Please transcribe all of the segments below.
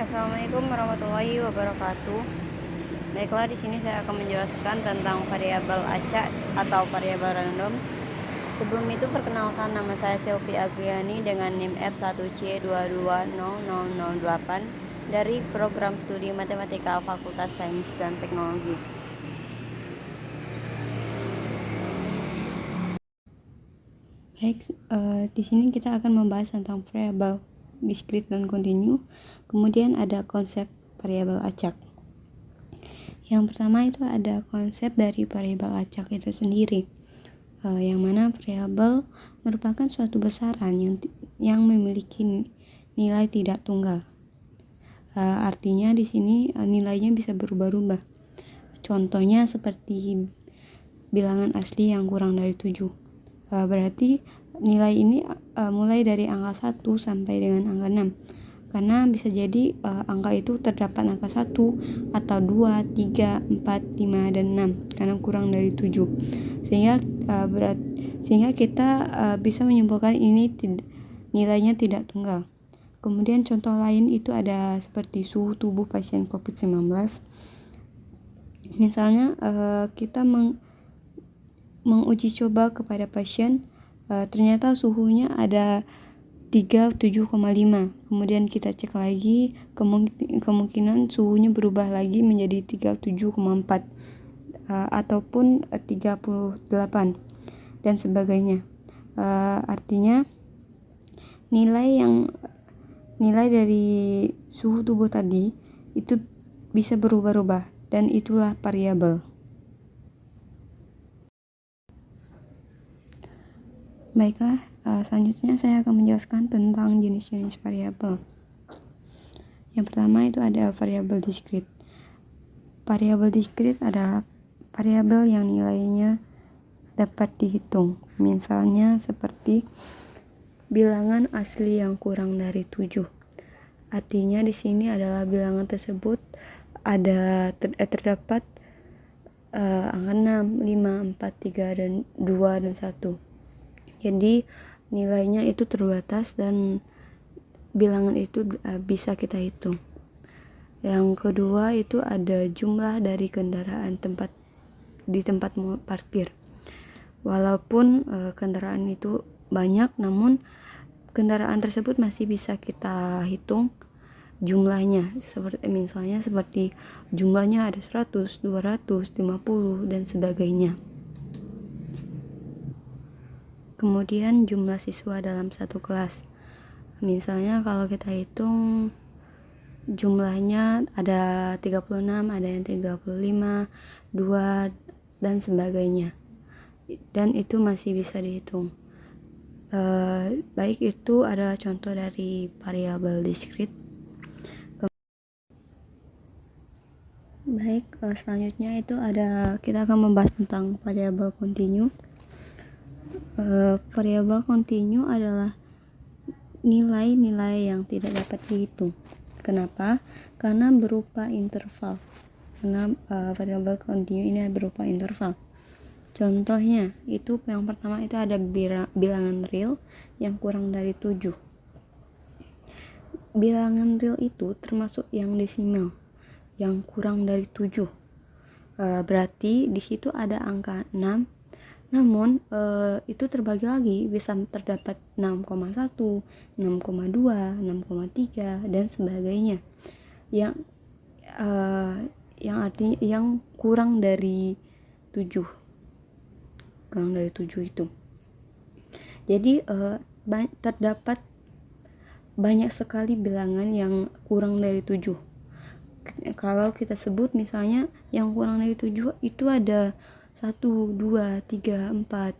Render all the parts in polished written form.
Assalamualaikum warahmatullahi wabarakatuh. Baiklah, di sini saya akan menjelaskan tentang variabel acak atau variabel random. Sebelum itu, perkenalkan, nama saya Sylvie Agiani dengan NIM F1C220008 dari Program Studi Matematika Fakultas Sains dan Teknologi. Baik, di sini kita akan membahas tentang variabel discrete dan kontinu. Kemudian ada konsep variabel acak. Yang pertama itu ada konsep dari variabel acak itu sendiri, yang mana variabel merupakan suatu besaran yang memiliki nilai tidak tunggal. Artinya di sini nilainya bisa berubah-ubah. Contohnya seperti bilangan asli yang kurang dari 7. Berarti nilai ini mulai dari angka 1 sampai dengan angka 6. Karena bisa jadi angka itu terdapat angka 1 atau 2, 3, 4, 5, dan 6 karena kurang dari 7. Sehingga kita bisa menyimpulkan ini nilainya tidak tunggal. Kemudian contoh lain itu ada seperti suhu tubuh pasien COVID-19. Misalnya kita menguji coba kepada pasien, ternyata suhunya ada 37,5. Kemudian kita cek lagi, kemungkinan suhunya berubah lagi menjadi 37,4 ataupun 38 dan sebagainya. Artinya nilai dari suhu tubuh tadi itu bisa berubah-ubah, dan itulah variabel. Baiklah, selanjutnya saya akan menjelaskan tentang jenis-jenis variabel. Yang pertama itu ada variabel discrete. Variabel discrete adalah variabel yang nilainya dapat dihitung. Misalnya seperti bilangan asli yang kurang dari 7. Artinya di sini adalah bilangan tersebut terdapat angka 6, 5, 4, 3, dan 2, dan 1. Jadi nilainya itu terbatas dan bilangan itu bisa kita hitung. Yang kedua itu ada jumlah dari kendaraan di tempat parkir. Walaupun kendaraan itu banyak, namun kendaraan tersebut masih bisa kita hitung jumlahnya. Seperti jumlahnya ada 100, 200, 50, dan sebagainya. Kemudian jumlah siswa dalam satu kelas. Misalnya kalau kita hitung jumlahnya ada 36, ada yang 35, 2, dan sebagainya. Dan itu masih bisa dihitung. Baik, itu adalah contoh dari variabel discrete. Baik, selanjutnya itu kita akan membahas tentang variabel kontinu. Variabel kontinu adalah nilai-nilai yang tidak dapat dihitung. Kenapa? Karena berupa interval. Karena variabel kontinu ini berupa interval. Contohnya itu yang pertama itu ada bilangan real yang kurang dari 7. Bilangan real itu termasuk yang desimal yang kurang dari 7. Berarti di situ ada angka 6. Namun itu terbagi lagi, bisa terdapat 6,1, 6,2, 6,3, dan sebagainya. Yang artinya yang kurang dari 7. Kurang dari 7 itu. Jadi terdapat banyak sekali bilangan yang kurang dari 7. Kalau kita sebut misalnya yang kurang dari 7 itu ada 1, 2, 3, 4.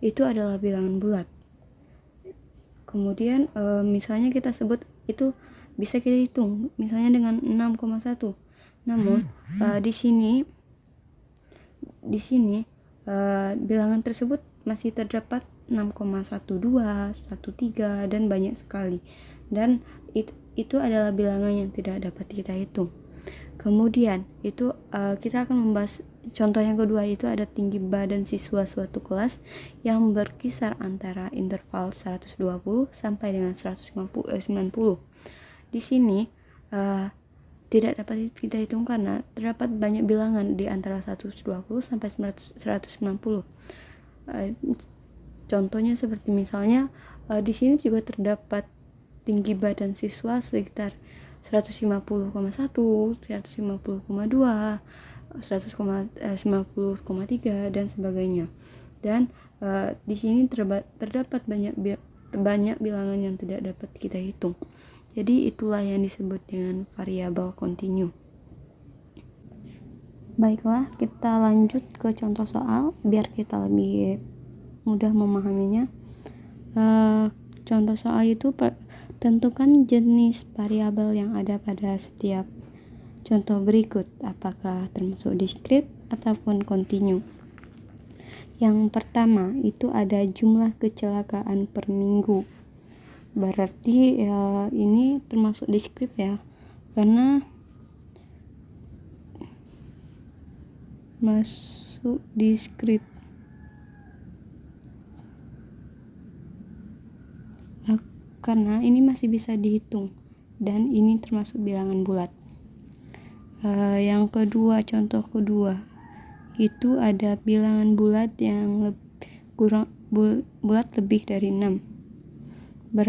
Itu adalah bilangan bulat. Kemudian misalnya kita sebut itu bisa kita hitung misalnya dengan 6,1. Namun di sini bilangan tersebut masih terdapat 6,12, 13, dan banyak sekali. Dan itu adalah bilangan yang tidak dapat kita hitung. Kemudian itu kita akan membahas contoh yang kedua, itu ada tinggi badan siswa suatu kelas yang berkisar antara interval 120 sampai dengan 190. Di sini tidak dapat kita hitung karena terdapat banyak bilangan di antara 120 sampai 190. Contohnya seperti misalnya di sini juga terdapat tinggi badan siswa sekitar 150,1, 150,2, 150,3 dan sebagainya. Dan di sini terdapat banyak bilangan yang tidak dapat kita hitung. Jadi itulah yang disebut dengan variabel kontinu. Baiklah, kita lanjut ke contoh soal biar kita lebih mudah memahaminya. Contoh soal itu tentukan jenis variabel yang ada pada setiap contoh berikut, apakah termasuk diskrit ataupun kontinu. Yang pertama itu ada jumlah kecelakaan per minggu. Berarti ini termasuk diskrit ya, karena masuk diskrit. Karena ini masih bisa dihitung dan ini termasuk bilangan bulat. Yang kedua, contoh kedua itu ada bilangan bulat yang bulat lebih dari 6.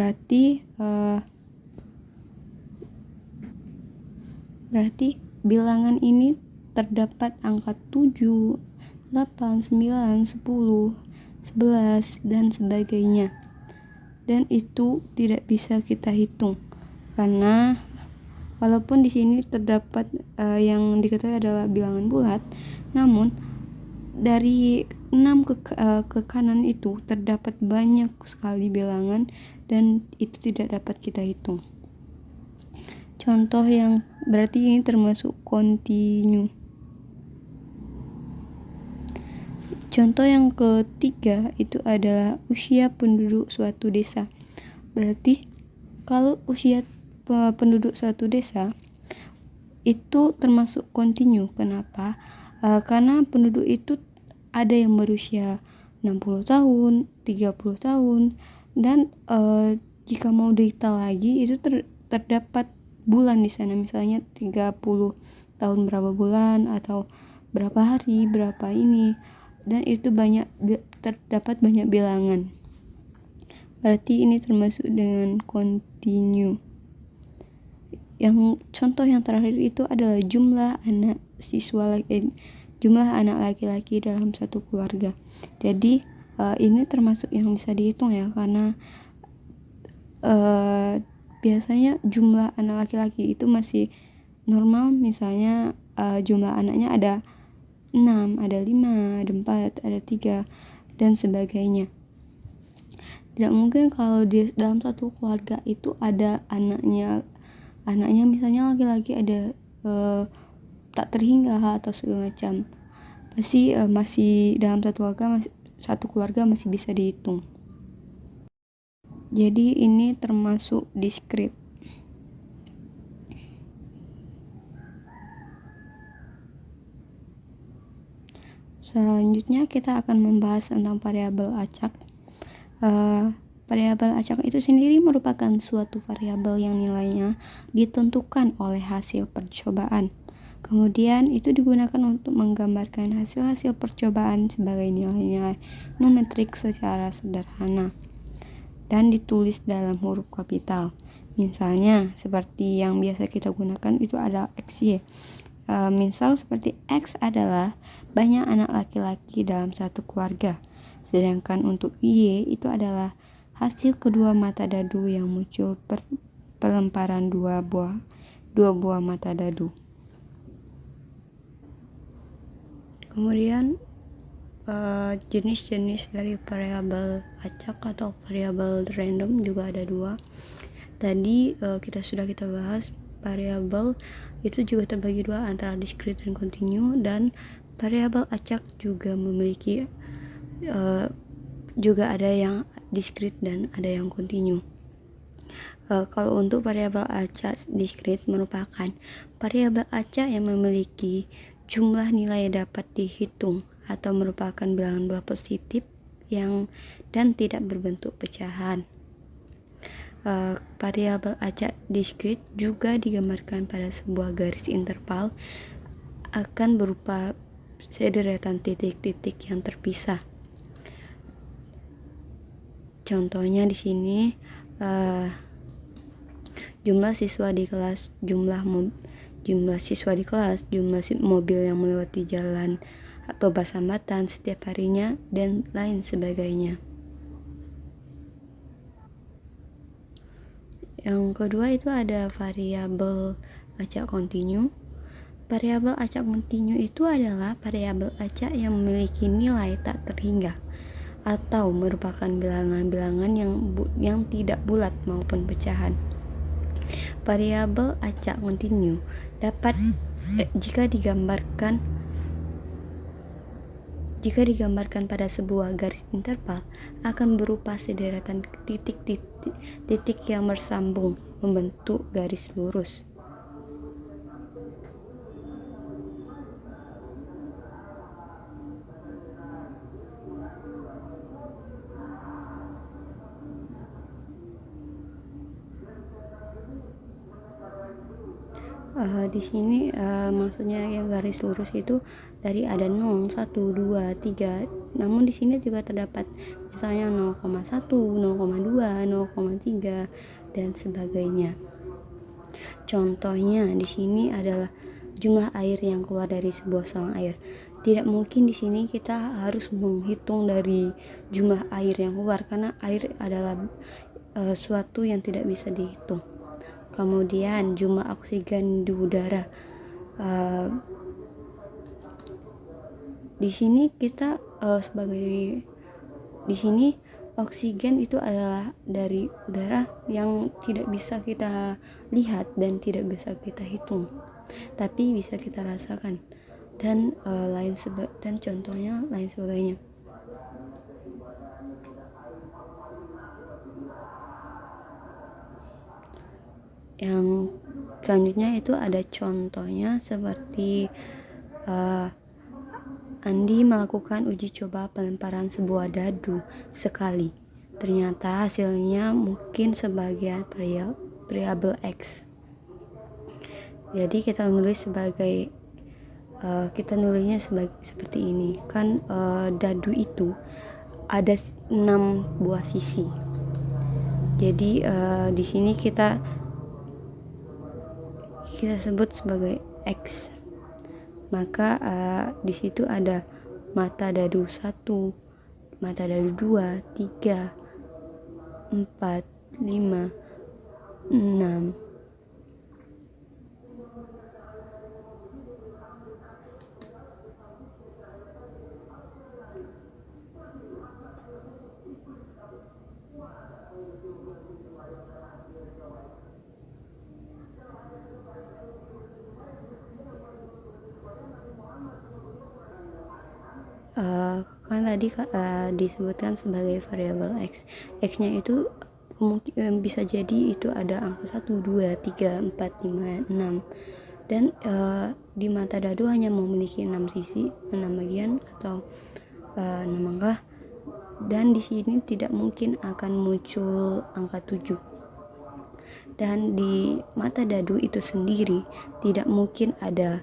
Berarti bilangan ini terdapat angka 7, 8, 9, 10, 11 dan sebagainya. Dan itu tidak bisa kita hitung karena walaupun di sini terdapat yang diketahui adalah bilangan bulat, namun dari 6 ke kanan itu terdapat banyak sekali bilangan dan itu tidak dapat kita hitung. Contoh yang berarti ini termasuk kontinu. Contoh yang ketiga itu adalah usia penduduk suatu desa. Berarti kalau usia penduduk suatu desa itu termasuk kontinu. Kenapa? Karena penduduk itu ada yang berusia 60 tahun, 30 tahun, dan jika mau detail lagi itu terdapat bulan di sana, misalnya 30 tahun berapa bulan atau berapa hari, berapa ini, dan itu terdapat banyak bilangan. Berarti ini termasuk dengan kontinu. Yang contoh yang terakhir itu adalah jumlah anak laki-laki dalam satu keluarga. Jadi ini termasuk yang bisa dihitung ya, karena biasanya jumlah anak laki-laki itu masih normal. Misalnya jumlah anaknya ada 6, ada 5, ada 4, ada 3 dan sebagainya. Tidak mungkin kalau dalam satu keluarga itu ada anaknya misalnya laki-laki ada tak terhingga atau segala macam. Pasti masih dalam satu keluarga masih bisa dihitung. Jadi ini termasuk diskrit. Selanjutnya kita akan membahas tentang variabel acak. Variabel acak itu sendiri merupakan suatu variabel yang nilainya ditentukan oleh hasil percobaan. Kemudian itu digunakan untuk menggambarkan hasil-hasil percobaan sebagai nilai-nilai numerik secara sederhana dan ditulis dalam huruf kapital. Misalnya seperti yang biasa kita gunakan itu ada XY. Misal seperti X adalah banyak anak laki-laki dalam satu keluarga. Sedangkan untuk Y itu adalah hasil kedua mata dadu yang muncul pelemparan dua buah mata dadu. Kemudian jenis-jenis dari variabel acak atau variabel random juga ada 2. Tadi kita bahas variabel itu juga terbagi 2 antara diskrit dan kontinu, dan variabel acak juga memiliki juga ada yang diskrit dan ada yang kontinu. Kalau untuk variabel acak diskrit merupakan variabel acak yang memiliki jumlah nilai dapat dihitung atau merupakan bilangan bulat positif dan tidak berbentuk pecahan. Variabel acak diskrit juga digambarkan pada sebuah garis interval akan berupa sederetan titik-titik yang terpisah. Contohnya di sini jumlah siswa di kelas, jumlah siswa di kelas, jumlah mobil yang melewati jalan, bebas hambatan setiap harinya, dan lain sebagainya. Yang kedua itu ada variabel acak kontinu. Variabel acak kontinu itu adalah variabel acak yang memiliki nilai tak terhingga atau merupakan bilangan-bilangan yang tidak bulat maupun pecahan. Variabel acak kontinu dapat jika digambarkan pada sebuah garis interval akan berupa sederetan titik-titik yang bersambung membentuk garis lurus. Di sini maksudnya ya garis lurus itu dari ada 0, 1, 2, 3. Namun di sini juga terdapat misalnya 0,1, 0,2, 0,3 dan sebagainya. Contohnya di sini adalah jumlah air yang keluar dari sebuah selang air. Tidak mungkin di sini kita harus menghitung dari jumlah air yang keluar karena air adalah suatu yang tidak bisa dihitung. Kemudian jumlah oksigen di udara. Di sini kita di sini oksigen itu adalah dari udara yang tidak bisa kita lihat dan tidak bisa kita hitung, tapi bisa kita rasakan dan dan contohnya lain sebagainya. Yang selanjutnya itu ada contohnya seperti Andi melakukan uji coba pelemparan sebuah dadu sekali. Ternyata hasilnya mungkin sebagian variabel X. Jadi kita nulisnya seperti ini. Kan dadu itu ada 6 buah sisi. Jadi di sini kita sebut sebagai X. Maka di situ ada mata dadu 1, mata dadu 2, 3, 4, 5, 6. Kan tadi disebutkan sebagai variabel X. X-nya itu bisa jadi itu ada angka 1, 2, 3, 4, 5, 6. Dan di mata dadu hanya memiliki 6 sisi, 6 bagian atau 6 angka. Dan di sini tidak mungkin akan muncul angka 7. Dan di mata dadu itu sendiri tidak mungkin ada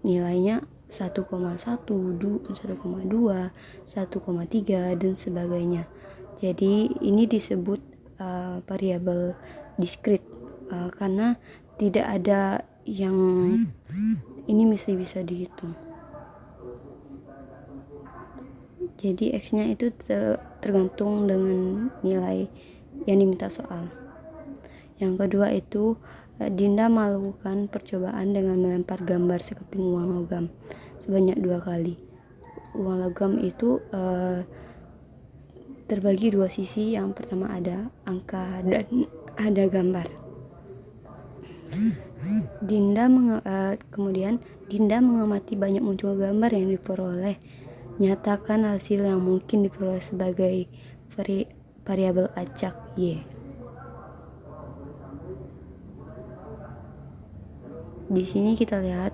nilainya 1,1, 1,2, 1,3 dan sebagainya. Jadi ini disebut variabel diskrit karena tidak ada yang ini bisa dihitung. Jadi X-nya itu tergantung dengan nilai yang diminta soal. Yang kedua itu Dinda melakukan percobaan dengan melempar gambar sekeping uang logam sebanyak 2 kali. Uang logam itu terbagi 2 sisi. Yang pertama ada angka dan ada gambar. Kemudian Dinda mengamati banyak muncul gambar yang diperoleh. Nyatakan hasil yang mungkin diperoleh sebagai variabel acak Y. Di sini kita lihat,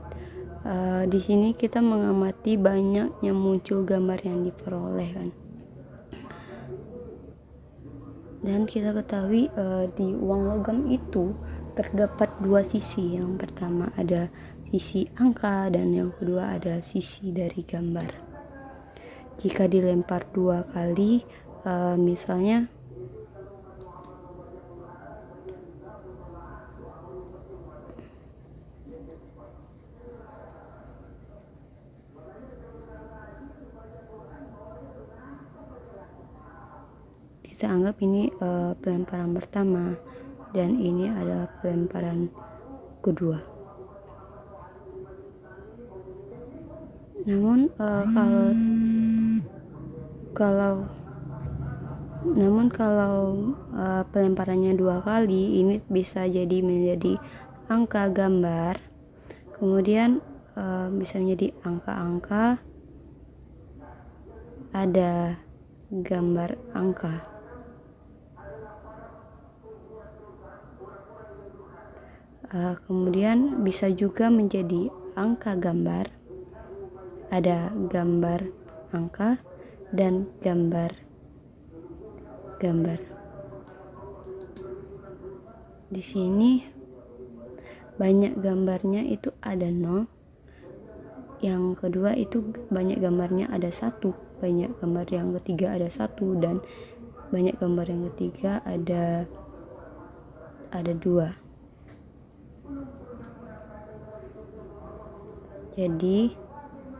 di sini kita mengamati banyak yang muncul gambar yang diperoleh kan. Dan kita ketahui di uang logam itu terdapat dua sisi. Yang pertama ada sisi angka dan yang kedua ada sisi dari gambar. Jika dilempar dua kali, misalnya kita anggap ini pelemparan pertama dan ini adalah pelemparan kedua. Namun kalau pelemparannya dua kali, ini bisa jadi menjadi angka gambar, kemudian bisa menjadi angka-angka, ada gambar angka. Kemudian bisa juga menjadi angka gambar, ada gambar angka dan gambar. Di sini banyak gambarnya itu ada 0. Yang kedua itu banyak gambarnya ada 1. Banyak gambar yang ketiga ada 1 dan banyak gambar yang ketiga ada 2. Jadi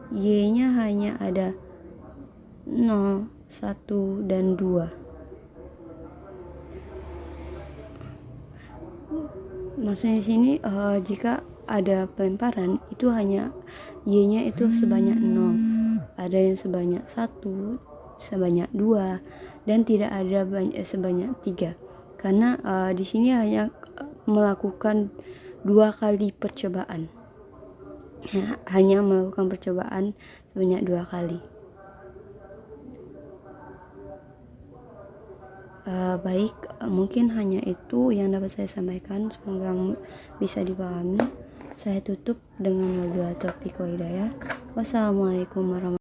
Y-nya hanya ada 0, 1 dan 2. Maksudnya di sini jika ada pelemparan itu hanya Y-nya itu sebanyak 0. Ada yang sebanyak 1, sebanyak 2 dan tidak ada sebanyak 3. Karena di sini hanya melakukan 2 kali percobaan. Hanya melakukan percobaan sebanyak 2 kali. Baik, mungkin hanya itu yang dapat saya sampaikan. Semoga bisa dipahami. Saya tutup dengan wabillahi taufiq wal hidayah. Wassalamualaikum warahmatullahi wabarakatuh.